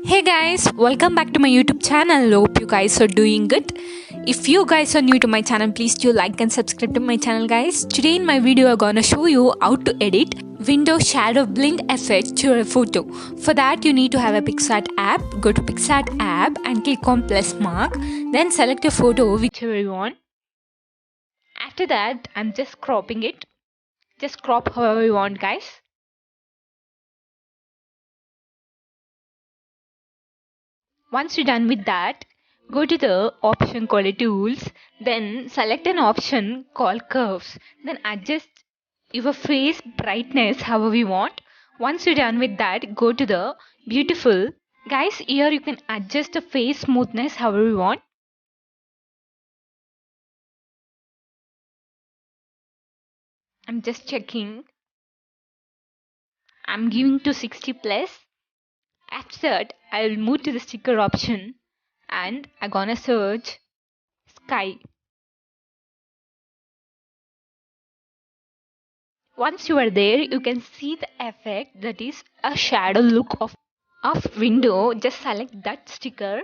Hey guys, welcome back to my YouTube channel. Hope you guys are doing good. If you guys are new to my channel, please do like and subscribe to my channel guys. Today in my video I'm gonna show you how to edit window shadow blend effect to your photo. For that you need to have a PicsArt app. Go to PicsArt app and click on plus mark. Then select your photo whichever you want. After that I'm just cropping it. Just crop however you want guys. Once you're done with that, go to the option called tools, then select an option called curves, then adjust your face brightness however you want. Once you're done with that, go to the beautiful. Guys, here you can adjust the face smoothness however you want. I'm just checking. I'm giving to 60 plus. After that, I'll move to the sticker option and I'm gonna search sky. Once you are there, you can see the effect, that is a shadow look of window. Just select that sticker.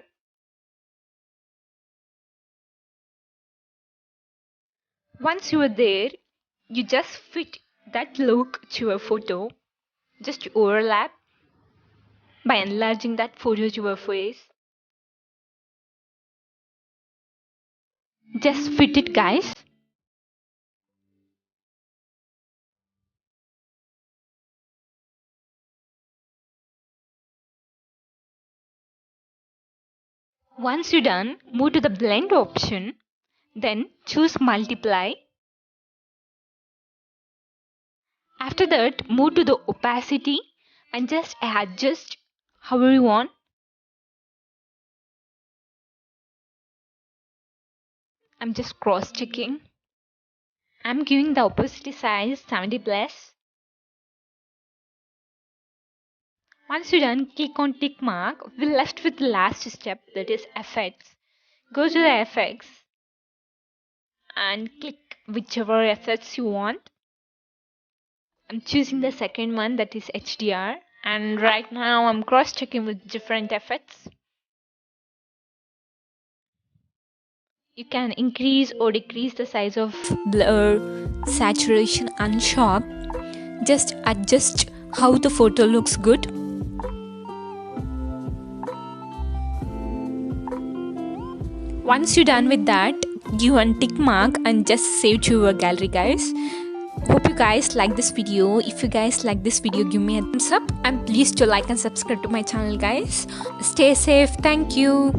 Once you are there, you just fit that look to your photo. Just overlap by enlarging that photo to your face. Just fit it guys. Once you're done, move to the blend option. Then choose multiply. After that, move to the opacity and just adjust however you want. I'm just cross checking. I'm giving the opacity size 70 plus. Once you're done, click on tick mark. We're left with the last step, that is effects. Go to the effects and click whichever effects you want. I'm choosing the second one, that is HDR, and right now I'm cross checking with different effects. You can increase or decrease the size of blur, saturation and sharp. Just adjust how the photo looks good. Once you're done with that, give one tick mark and just save to your gallery guys. Hope you guys like this video. If you guys like this video, give me a thumbs up and please do like and subscribe to my channel guys. Stay safe. Thank you.